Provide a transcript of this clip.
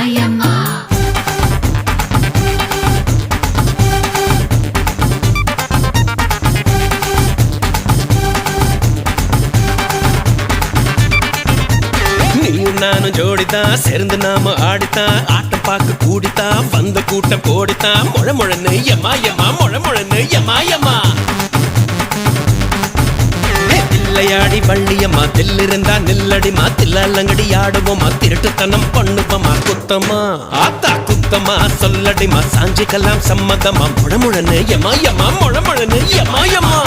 ஐயம்மா நீயும் நானும் ஜோடித்தான் சேர்ந்து நாம ஆடித்தான் ஆட்டம் பார்க்க கூடித்தான் வந்த கூட்டம் கோடித்தான் முழமுழன்னு எம்மா எம்மா முழமுழன்னு எம்மா எம்மா தில்லையாடி வள்ளியம்மா தில்லிருந்தா நில்லடிமா தில்லங்கடி ஆடுவோமா திருட்டுத்தனம் பண்ணுவோமா குத்தமா ஆத்தா குத்தமா சொல்லடிமா சாஞ்சிக்கலாம் சம்மதமா முழமுழன்னு எம்மா எம்மா முழமுழன்னு எம்மா எம்மா